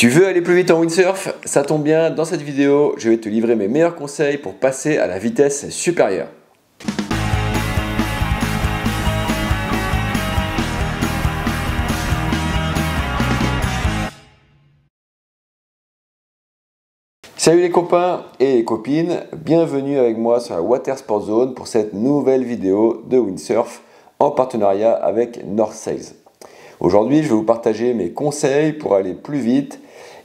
Tu veux aller plus vite en windsurf? Ça tombe bien, dans cette vidéo, je vais te livrer mes meilleurs conseils pour passer à la vitesse supérieure. Salut les copains et les copines, bienvenue avec moi sur la Water Sport Zone pour cette nouvelle vidéo de windsurf en partenariat avec North Sails. Aujourd'hui, je vais vous partager mes conseils pour aller plus vite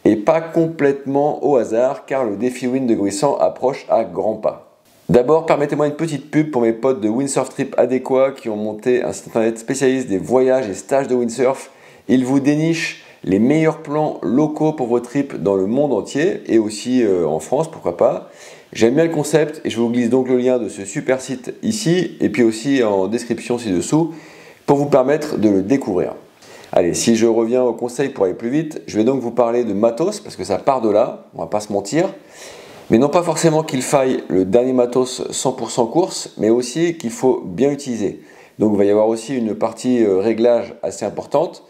et pas complètement au hasard car le défi Wind de Gruissan approche à grands pas. D'abord, permettez-moi une petite pub pour mes potes de Windsurf Trip Adéquat qui ont monté un site internet spécialiste des voyages et stages de windsurf. Ils vous dénichent les meilleurs plans locaux pour vos trips dans le monde entier et aussi en France, pourquoi pas. J'aime bien le concept et je vous glisse donc le lien de ce super site ici et puis aussi en description ci-dessous pour vous permettre de le découvrir. Allez, si je reviens au conseil pour aller plus vite, je vais donc vous parler de matos parce que ça part de là, on va pas se mentir. Mais non pas forcément qu'il faille le dernier matos 100% course, mais aussi qu'il faut bien l'utiliser. Donc il va y avoir aussi une partie réglage assez importante.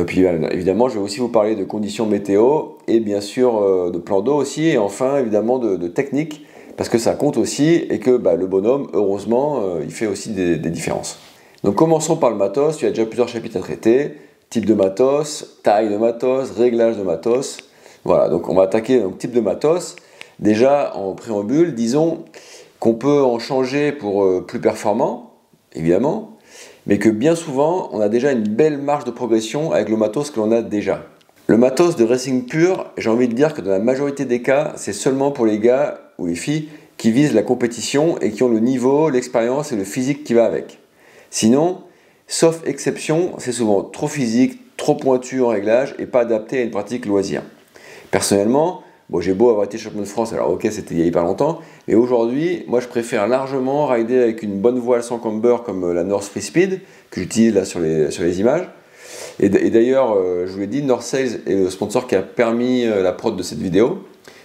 Puis évidemment, je vais aussi vous parler de conditions météo et bien sûr de plan d'eau aussi. Et enfin, évidemment, de technique parce que ça compte aussi et que le bonhomme, heureusement, il fait aussi des différences. Donc commençons par le matos. Il y a déjà plusieurs chapitres à traiter. Type de matos, taille de matos, réglage de matos. Voilà, donc on va attaquer le type de matos. Déjà, en préambule, disons qu'on peut en changer pour plus performant, évidemment, mais que bien souvent, on a déjà une belle marge de progression avec le matos que l'on a déjà. Le matos de racing pur, j'ai envie de dire que dans la majorité des cas, c'est seulement pour les gars ou les filles qui visent la compétition et qui ont le niveau, l'expérience et le physique qui va avec. Sinon, sauf exception, c'est souvent trop physique, trop pointu en réglage et pas adapté à une pratique loisir. Personnellement, j'ai beau avoir été champion de France, alors ok, c'était il y a pas longtemps, mais aujourd'hui, moi je préfère largement rider avec une bonne voile sans camber comme la North Free Speed, que j'utilise là sur les images. Et d'ailleurs, je vous l'ai dit, North Sails est le sponsor qui a permis la prod de cette vidéo,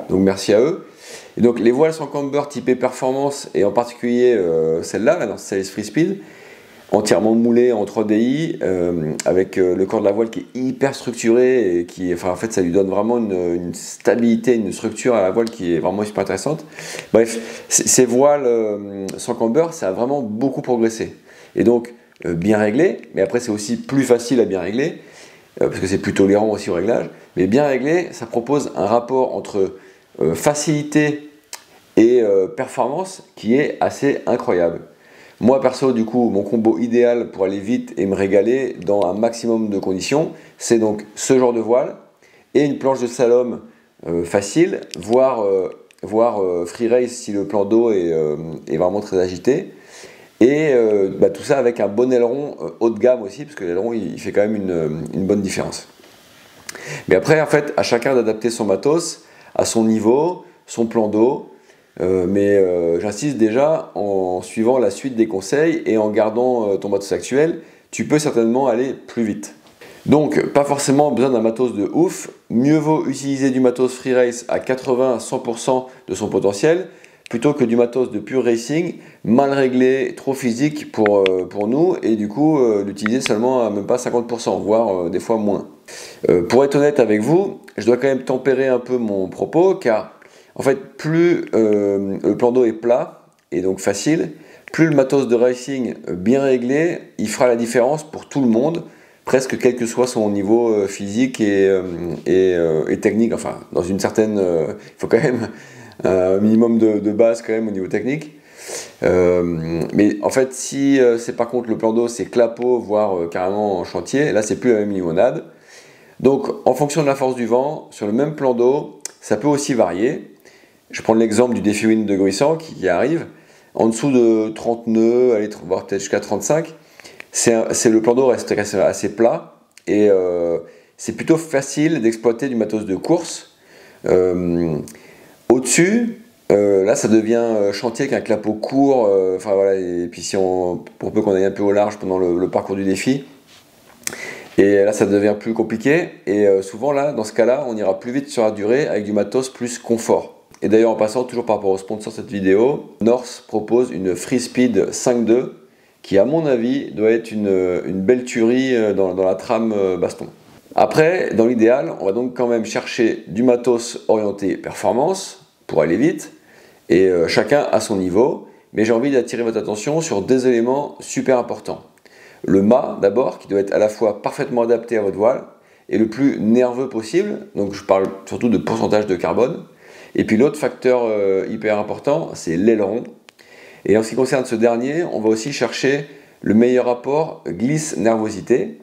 donc merci à eux. Et donc les voiles sans camber typées performance, et en particulier celle-là, la North Sails Free Speed, entièrement moulé en 3DI avec le corps de la voile qui est hyper structuré et qui, en fait, ça lui donne vraiment une stabilité, une structure à la voile qui est vraiment super intéressante. Bref, ces voiles sans camber, ça a vraiment beaucoup progressé. Et donc, bien réglé, mais après c'est aussi plus facile à bien régler, parce que c'est plus tolérant aussi au réglage, mais bien réglé, ça propose un rapport entre facilité et performance qui est assez incroyable. Moi perso, du coup, mon combo idéal pour aller vite et me régaler dans un maximum de conditions, c'est donc ce genre de voile et une planche de slalom facile, voire free race si le plan d'eau est vraiment très agité. Et tout ça avec un bon aileron haut de gamme aussi, parce que l'aileron il fait quand même une bonne différence. Mais après, en fait, à chacun d'adapter son matos à son niveau, son plan d'eau. J'insiste déjà, en suivant la suite des conseils et en gardant ton matos actuel, tu peux certainement aller plus vite. Donc, pas forcément besoin d'un matos de ouf, mieux vaut utiliser du matos free race à 80-100% de son potentiel, plutôt que du matos de pure racing, mal réglé, trop physique pour nous, et du coup l'utiliser seulement à même pas 50%, voire des fois moins. Pour être honnête avec vous, je dois quand même tempérer un peu mon propos, car en fait, plus le plan d'eau est plat et donc facile, plus le matos de racing bien réglé, il fera la différence pour tout le monde, presque quel que soit son niveau physique et technique. Enfin, dans une certaine, il faut quand même un minimum de base quand même au niveau technique. Mais en fait, si c'est par contre le plan d'eau c'est clapot, voire carrément en chantier, là c'est plus la même limonade. Donc, en fonction de la force du vent, sur le même plan d'eau, ça peut aussi varier. Je prends l'exemple du défi Wind de Gruissan qui arrive. En dessous de 30 nœuds, allez, voire peut-être jusqu'à 35, le plan d'eau reste assez plat et c'est plutôt facile d'exploiter du matos de course. Au-dessus, là ça devient chantier avec un clapot court, et puis pour peu qu'on aille un peu au large pendant le parcours du défi, et là ça devient plus compliqué, et souvent là, dans ce cas-là, on ira plus vite sur la durée avec du matos plus confort. Et d'ailleurs, en passant, toujours par rapport au sponsor de cette vidéo, North propose une Free Speed 5.2 qui, à mon avis, doit être une belle tuerie dans la trame baston. Après, dans l'idéal, on va donc quand même chercher du matos orienté performance pour aller vite, et chacun à son niveau, mais j'ai envie d'attirer votre attention sur des éléments super importants. Le mât d'abord, qui doit être à la fois parfaitement adapté à votre voile, et le plus nerveux possible, donc je parle surtout de pourcentage de carbone. Et puis l'autre facteur hyper important, c'est l'aileron. Et en ce qui concerne ce dernier, on va aussi chercher le meilleur rapport glisse-nervosité.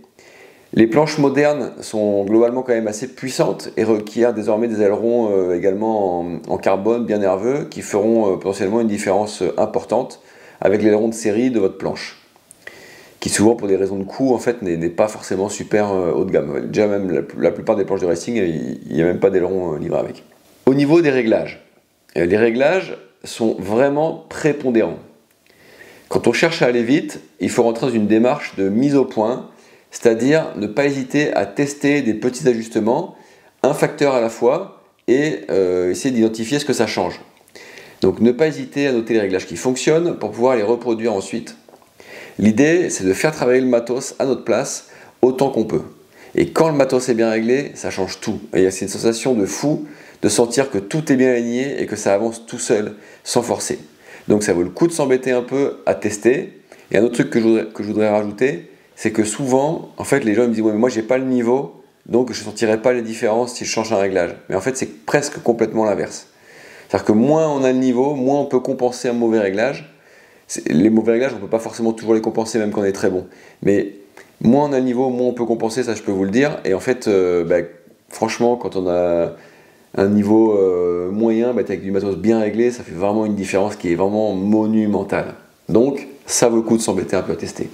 Les planches modernes sont globalement quand même assez puissantes et requièrent désormais des ailerons également en carbone bien nerveux qui feront potentiellement une différence importante avec l'aileron de série de votre planche, qui souvent pour des raisons de coût en fait n'est pas forcément super haut de gamme. Déjà même la plupart des planches de racing, il n'y a même pas d'aileron livré avec. Au niveau des réglages, les réglages sont vraiment prépondérants. Quand on cherche à aller vite, il faut rentrer dans une démarche de mise au point, c'est-à-dire ne pas hésiter à tester des petits ajustements, un facteur à la fois, et essayer d'identifier ce que ça change. Donc ne pas hésiter à noter les réglages qui fonctionnent pour pouvoir les reproduire ensuite. L'idée, c'est de faire travailler le matos à notre place autant qu'on peut. Et quand le matos est bien réglé, ça change tout. Et c'est une sensation de fou de sentir que tout est bien aligné et que ça avance tout seul, sans forcer. Donc ça vaut le coup de s'embêter un peu à tester. Et un autre truc que je voudrais rajouter, c'est que souvent, en fait, les gens me disent « Ouais, mais moi, j'ai pas le niveau, donc je ne sentirai pas les différences si je change un réglage. » Mais en fait, c'est presque complètement l'inverse. C'est-à-dire que moins on a le niveau, moins on peut compenser un mauvais réglage. Les mauvais réglages, on ne peut pas forcément toujours les compenser, même quand on est très bon. Mais moins on a le niveau, moins on peut compenser, ça je peux vous le dire. Et en fait, franchement, quand on a un niveau moyen, avec du matos bien réglé, ça fait vraiment une différence qui est vraiment monumentale. Donc, ça vaut le coup de s'embêter un peu à tester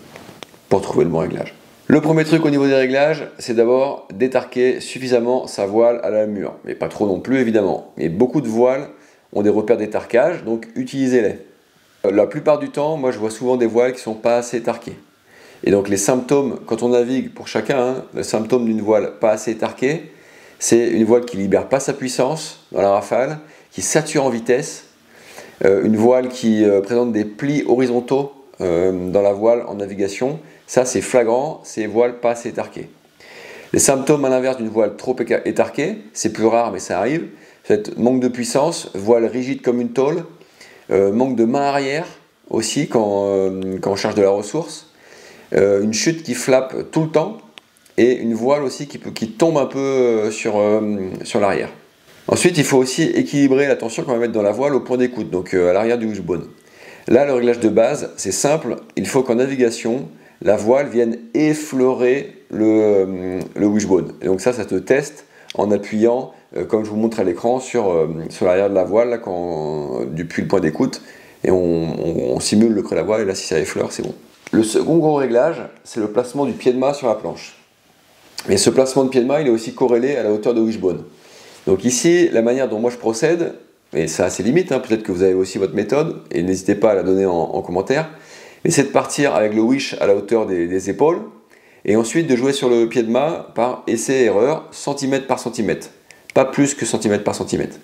pour trouver le bon réglage. Le premier truc au niveau des réglages, c'est d'abord d'étarquer suffisamment sa voile à la mure. Mais pas trop non plus, évidemment. Mais beaucoup de voiles ont des repères d'étarquage, donc utilisez-les. La plupart du temps, moi je vois souvent des voiles qui ne sont pas assez étarquées. Et donc les symptômes, quand on navigue pour chacun, le symptôme d'une voile pas assez étarquée, c'est une voile qui ne libère pas sa puissance dans la rafale, qui sature en vitesse, une voile qui présente des plis horizontaux dans la voile en navigation. Ça c'est flagrant, c'est voile pas assez étarquée. Les symptômes à l'inverse d'une voile trop étarquée, c'est plus rare mais ça arrive, c'est manque de puissance, voile rigide comme une tôle, manque de main arrière aussi quand on cherche de la ressource, une chute qui flappe tout le temps et une voile aussi qui tombe un peu sur l'arrière. Ensuite, il faut aussi équilibrer la tension qu'on va mettre dans la voile au point d'écoute, donc à l'arrière du wishbone. Là, le réglage de base, c'est simple, il faut qu'en navigation, la voile vienne effleurer le wishbone. Et donc ça se teste en appuyant, comme je vous montre à l'écran, sur l'arrière de la voile, là, depuis le point d'écoute, et on simule le creux de la voile, et là, si ça effleure, c'est bon. Le second gros réglage, c'est le placement du pied de mât sur la planche. Mais ce placement de pied de mât, il est aussi corrélé à la hauteur de wishbone. Donc ici, la manière dont moi je procède, et ça a ses limites, peut-être que vous avez aussi votre méthode, et n'hésitez pas à la donner en commentaire, mais c'est de partir avec le wish à la hauteur des épaules, et ensuite de jouer sur le pied de mât par essai-erreur, centimètre par centimètre, pas plus que centimètre par centimètre.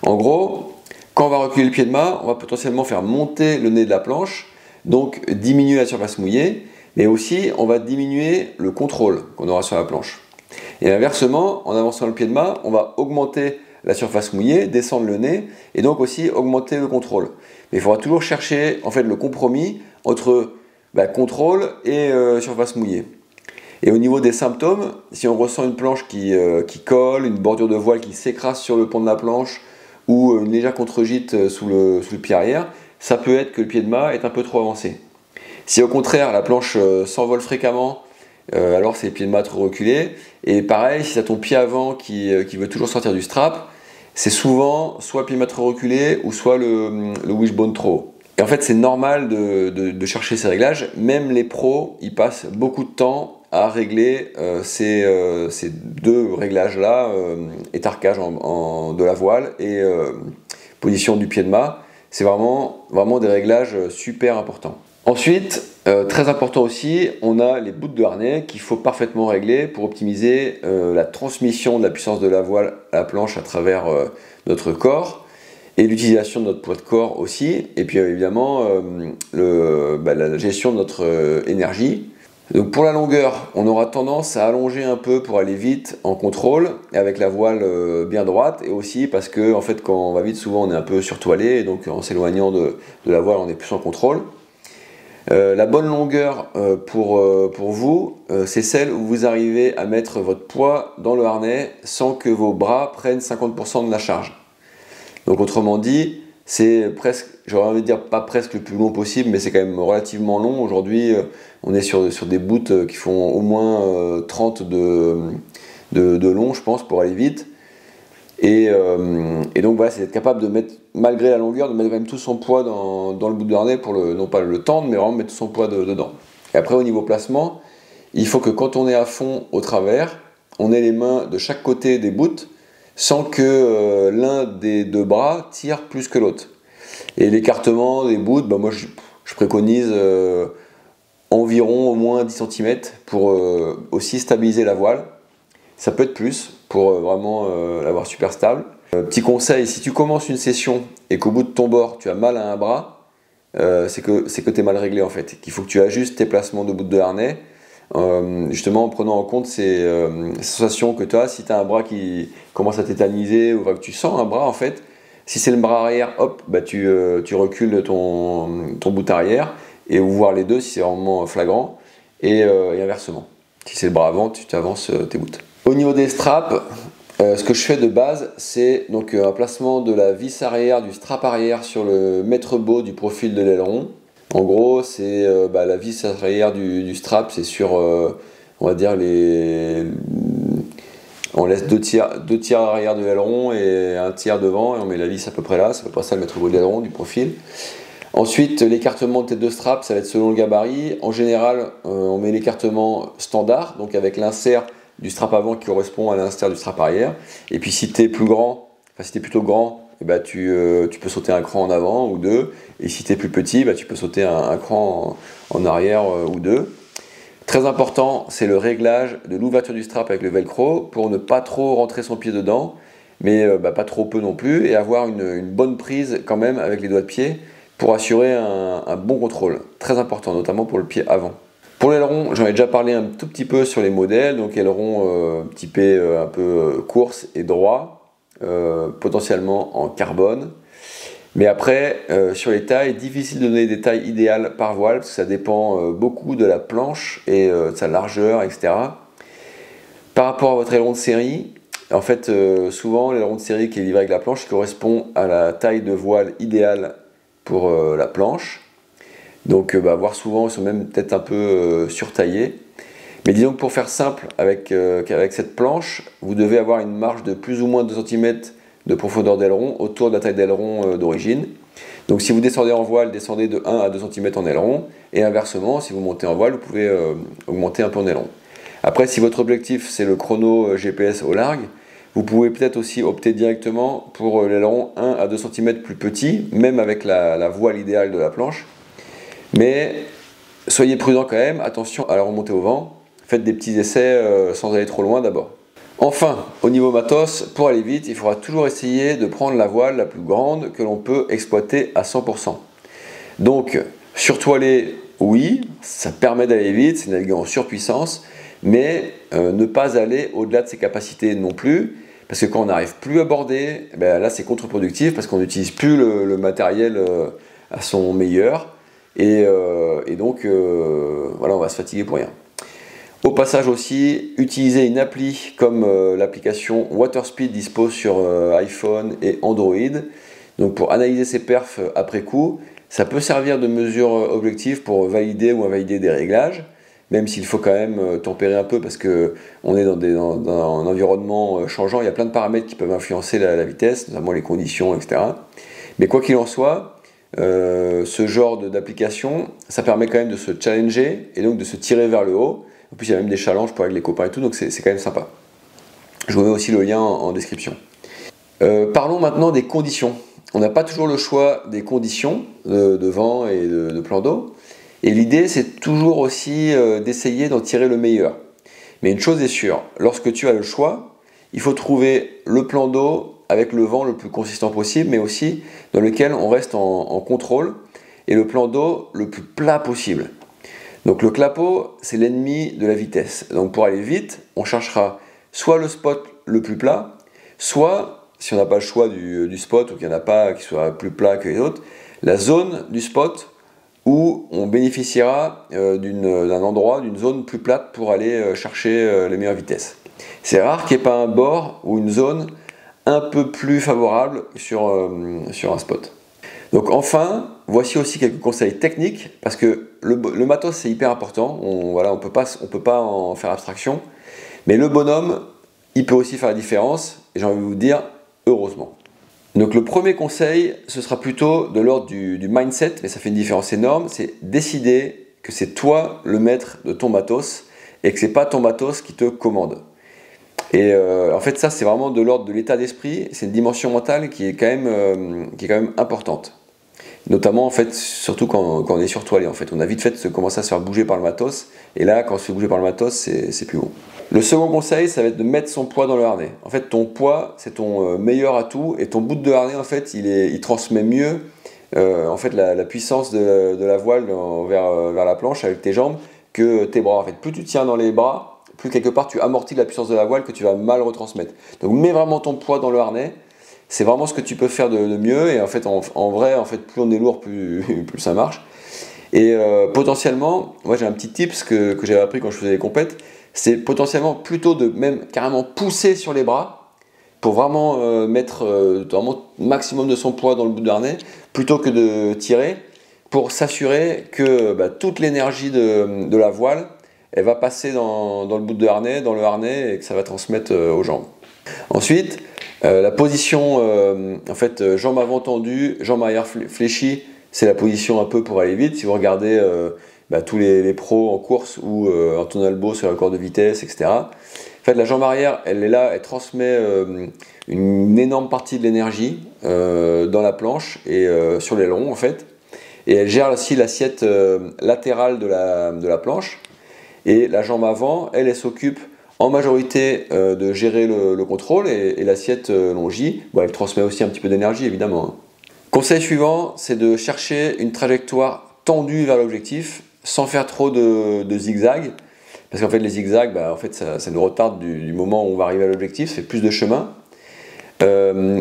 En gros, quand on va reculer le pied de mât, on va potentiellement faire monter le nez de la planche, donc diminuer la surface mouillée, mais aussi on va diminuer le contrôle qu'on aura sur la planche. Et inversement, en avançant le pied de mât, on va augmenter la surface mouillée, descendre le nez, et donc aussi augmenter le contrôle. Mais il faudra toujours chercher en fait le compromis entre contrôle et surface mouillée. Et au niveau des symptômes, si on ressent une planche qui colle, une bordure de voile qui s'écrase sur le pont de la planche, ou une légère contre-gîte sous le pied arrière, ça peut être que le pied de mât est un peu trop avancé. Si au contraire la planche s'envole fréquemment, alors c'est le pied de mât trop reculé. Et pareil, si tu as ton pied avant qui veut toujours sortir du strap, c'est souvent soit le pied de mât trop reculé ou soit le wishbone trop haut. Et en fait, c'est normal de chercher ces réglages. Même les pros, ils passent beaucoup de temps à régler ces deux réglages-là, étarquage de la voile et position du pied de mât. C'est vraiment des réglages super importants. Ensuite, très important aussi, on a les bouts de harnais qu'il faut parfaitement régler pour optimiser la transmission de la puissance de la voile à la planche à travers notre corps et l'utilisation de notre poids de corps aussi, et puis évidemment la gestion de notre énergie. Donc pour la longueur, on aura tendance à allonger un peu pour aller vite en contrôle, avec la voile bien droite, et aussi parce que en fait, quand on va vite, souvent on est un peu surtoilé, et donc en s'éloignant de la voile, on est plus en contrôle. La bonne longueur pour vous, c'est celle où vous arrivez à mettre votre poids dans le harnais sans que vos bras prennent 50% de la charge. Donc autrement dit, c'est presque, j'aurais envie de dire pas presque le plus long possible, mais c'est quand même relativement long. Aujourd'hui, on est sur des boots qui font au moins 30 de long, je pense, pour aller vite. Et donc voilà, c'est d'être capable de mettre, malgré la longueur, de mettre quand même tout son poids dans le bout de harnais pour non pas le tendre, mais vraiment mettre tout son poids dedans. Et après, au niveau placement, il faut que quand on est à fond au travers, on ait les mains de chaque côté des boots, sans que l'un des deux bras tire plus que l'autre. Et l'écartement des boots, bah moi je préconise environ au moins 10 cm pour aussi stabiliser la voile. Ça peut être plus pour vraiment l'avoir super stable. Petit conseil, si tu commences une session et qu'au bout de ton bord tu as mal à un bras, c'est que tu es mal réglé en fait. Qu'il faut que tu ajustes tes placements de bout de harnais. Justement en prenant en compte ces sensations que tu as, si tu as un bras qui commence à tétaniser ou que tu sens un bras en fait, si c'est le bras arrière, hop, bah tu recules ton bout arrière, et ou voir les deux si c'est vraiment flagrant, et inversement. Si c'est le bras avant, tu avances tes bouts. Au niveau des straps, ce que je fais de base, c'est donc un placement de la vis arrière, du strap arrière sur le maître-bau du profil de l'aileron. En gros, c'est la vis arrière du strap, c'est sur, on va dire, on laisse deux tiers arrière de l'aileron et un tiers devant, et on met la vis à peu près là, c'est à peu près ça le maître-bau de l'aileron, du profil. Ensuite, l'écartement de tête de strap, ça va être selon le gabarit. En général, on met l'écartement standard, donc avec l'insert du strap avant qui correspond à l'insert du strap arrière. Et puis si tu es plus grand, enfin si tu es plutôt grand, eh ben, tu peux sauter un cran en avant ou deux. Et si tu es plus petit, tu peux sauter un cran en arrière ou deux. Très important, c'est le réglage de l'ouverture du strap avec le velcro pour ne pas trop rentrer son pied dedans, mais pas trop peu non plus, et avoir une bonne prise quand même avec les doigts de pied pour assurer un bon contrôle. Très important, notamment pour le pied avant. Pour l'aileron, j'en ai déjà parlé un tout petit peu sur les modèles, donc aileron typé un peu course et droit, potentiellement en carbone. Mais après, sur les tailles, difficile de donner des tailles idéales par voile, parce que ça dépend beaucoup de la planche et de sa largeur, etc. Par rapport à votre aileron de série, en fait, souvent l'aileron de série qui est livré avec la planche correspond à la taille de voile idéale pour la planche. Donc, voire souvent, ils sont même peut-être un peu surtaillés. Mais disons que pour faire simple, avec cette planche, vous devez avoir une marge de plus ou moins 2 cm de profondeur d'aileron autour de la taille d'aileron d'origine. Donc si vous descendez en voile, descendez de 1 à 2 cm en aileron, et inversement, si vous montez en voile, vous pouvez augmenter un peu en aileron. Après, si votre objectif c'est le chrono GPS au largue, vous pouvez peut-être aussi opter directement pour l'aileron 1 à 2 cm plus petit, même avec la voile idéale de la planche. Mais soyez prudent quand même, attention à la remontée au vent, faites des petits essais sans aller trop loin d'abord. Enfin, au niveau matos, pour aller vite, il faudra toujours essayer de prendre la voile la plus grande que l'on peut exploiter à 100%. Donc, surtoiler, oui, ça permet d'aller vite, c'est naviguer en surpuissance, mais ne pas aller au-delà de ses capacités non plus, parce que quand on n'arrive plus à border, là c'est contre-productif, parce qu'on n'utilise plus le matériel à son meilleur, et donc voilà, on va se fatiguer pour rien. Au passage aussi, utilisez une appli comme l'application WaterSpeed dispo sur iPhone et Android. Donc pour analyser ses perfs après coup, ça peut servir de mesure objective pour valider ou invalider des réglages, même s'il faut quand même tempérer un peu parce qu'on est dans un environnement changeant, il y a plein de paramètres qui peuvent influencer la vitesse, notamment les conditions, etc. Mais quoi qu'il en soit, ce genre d'application, ça permet quand même de se challenger et donc de se tirer vers le haut. En plus, il y a même des challenges pour avec les copains et tout, donc c'est quand même sympa. Je vous mets aussi le lien en description. Parlons maintenant des conditions. On n'a pas toujours le choix des conditions de vent et de plan d'eau. Et l'idée, c'est toujours aussi d'essayer d'en tirer le meilleur. Mais une chose est sûre, lorsque tu as le choix, il faut trouver le plan d'eau avec le vent le plus consistant possible, mais aussi dans lequel on reste en contrôle, et le plan d'eau le plus plat possible. Donc le clapot, c'est l'ennemi de la vitesse. Donc pour aller vite, on cherchera soit le spot le plus plat, soit, si on n'a pas le choix du spot ou qu'il n'y en a pas qui soit plus plat que les autres, la zone du spot où on bénéficiera d'un endroit, d'une zone plus plate pour aller chercher les meilleures vitesses. C'est rare qu'il n'y ait pas un bord ou une zone un peu plus favorable sur un spot. Donc enfin, voici aussi quelques conseils techniques, parce que le matos c'est hyper important, voilà, on peut pas en faire abstraction, mais le bonhomme, il peut aussi faire la différence, et j'ai envie de vous dire, heureusement. Donc le premier conseil, ce sera plutôt de l'ordre du mindset, mais ça fait une différence énorme, c'est décider que c'est toi le maître de ton matos, et que c'est pas ton matos qui te commande. Et en fait ça c'est vraiment de l'ordre de l'état d'esprit, c'est une dimension mentale qui est quand même importante. Notamment en fait, surtout quand on est sur toilé en fait, on a vite fait de commencer à se faire bouger par le matos, et là quand on se fait bouger par le matos c'est plus bon. Le second conseil, ça va être de mettre son poids dans le harnais. En fait ton poids c'est ton meilleur atout, et ton bout de harnais en fait il transmet mieux en fait la puissance de la voile vers la planche avec tes jambes que tes bras. En fait plus tu tiens dans les bras, plus quelque part tu amortis la puissance de la voile que tu vas mal retransmettre. Donc mets vraiment ton poids dans le harnais, c'est vraiment ce que tu peux faire de mieux, et en fait en vrai en fait plus on est lourd plus ça marche. Et potentiellement, moi j'ai un petit tips que j'avais appris quand je faisais les compètes, c'est potentiellement plutôt de même carrément pousser sur les bras pour vraiment mettre vraiment maximum de son poids dans le bout de harnais, plutôt que de tirer, pour s'assurer que toute l'énergie de la voile elle va passer dans le bout de harnais, dans le harnais, et que ça va transmettre aux jambes. Ensuite, la position, en fait, jambes avant tendues, jambes arrière fléchies, c'est la position un peu pour aller vite. Si vous regardez tous les pros en course ou Anton Albo sur le record de vitesse, etc. En fait, la jambe arrière, elle est là, elle transmet une énorme partie de l'énergie dans la planche et sur l'aileron en fait. Et elle gère aussi l'assiette latérale de la planche. Et la jambe avant, elle s'occupe en majorité de gérer le contrôle, et l'assiette longie, elle transmet aussi un petit peu d'énergie évidemment. Conseil suivant, c'est de chercher une trajectoire tendue vers l'objectif sans faire trop de zigzags, parce qu'en fait les zigzags, en fait, ça nous retarde du moment où on va arriver à l'objectif, ça fait plus de chemin.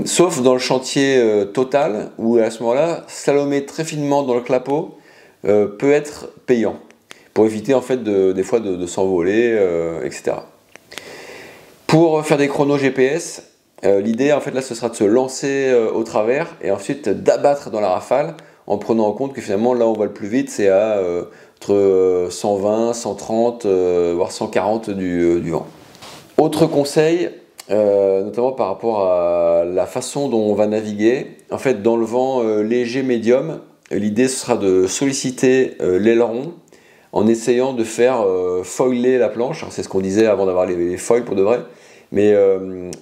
Sauf dans le chantier total, où à ce moment-là, slalomer très finement dans le clapot peut être payant, pour éviter en fait des fois de s'envoler, etc. Pour faire des chronos GPS, l'idée en fait là ce sera de se lancer au travers et ensuite d'abattre dans la rafale, en prenant en compte que finalement là où on va le plus vite c'est à entre 120, 130 voire 140 du vent. Autre conseil, notamment par rapport à la façon dont on va naviguer, en fait dans le vent léger médium, l'idée ce sera de solliciter l'aileron en essayant de faire foiler la planche. C'est ce qu'on disait avant d'avoir les foils pour de vrai. Mais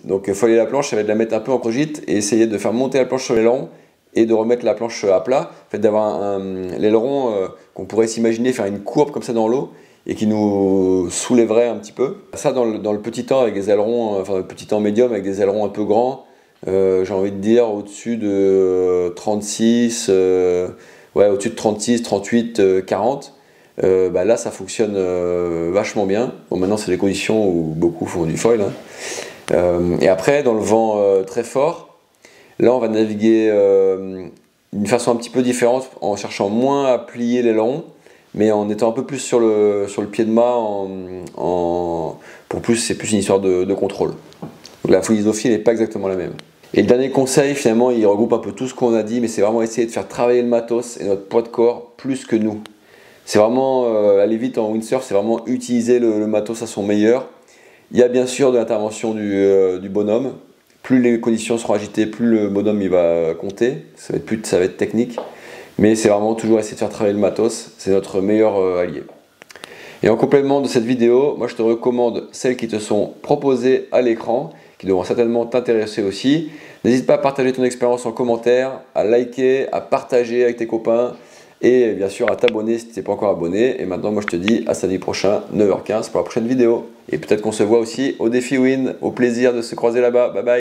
donc foiler la planche, ça va être de la mettre un peu en cogite et essayer de faire monter la planche sur l'aileron et de remettre la planche à plat. En fait, d'avoir l'aileron qu'on pourrait s'imaginer faire une courbe comme ça dans l'eau et qui nous soulèverait un petit peu. Ça dans le petit temps avec des ailerons, enfin le petit temps médium avec des ailerons un peu grands, j'ai envie de dire au-dessus de 36, au-dessus de 36, 38, 40. Là ça fonctionne vachement bien. Bon, maintenant c'est des conditions où beaucoup font du foil, hein. Et après dans le vent très fort, là on va naviguer d'une façon un petit peu différente, en cherchant moins à plier l'aileron, mais en étant un peu plus sur le pied de mât, pour plus c'est plus une histoire de contrôle. Donc la philosophie n'est pas exactement la même. Et le dernier conseil, finalement, il regroupe un peu tout ce qu'on a dit, mais c'est vraiment essayer de faire travailler le matos et notre poids de corps plus que nous. C'est vraiment aller vite en windsurf, c'est vraiment utiliser le matos à son meilleur. Il y a bien sûr de l'intervention du bonhomme. Plus les conditions seront agitées, plus le bonhomme il va compter. Ça va être technique. Mais c'est vraiment toujours essayer de faire travailler le matos. C'est notre meilleur allié. Et en complément de cette vidéo, moi je te recommande celles qui te sont proposées à l'écran, qui devront certainement t'intéresser aussi. N'hésite pas à partager ton expérience en commentaire, à liker, à partager avec tes copains. Et bien sûr à t'abonner si tu n'es pas encore abonné. Et maintenant moi je te dis à samedi prochain 9h15 pour la prochaine vidéo. Et peut-être qu'on se voit aussi au défi Win. Au plaisir de se croiser là-bas. Bye bye.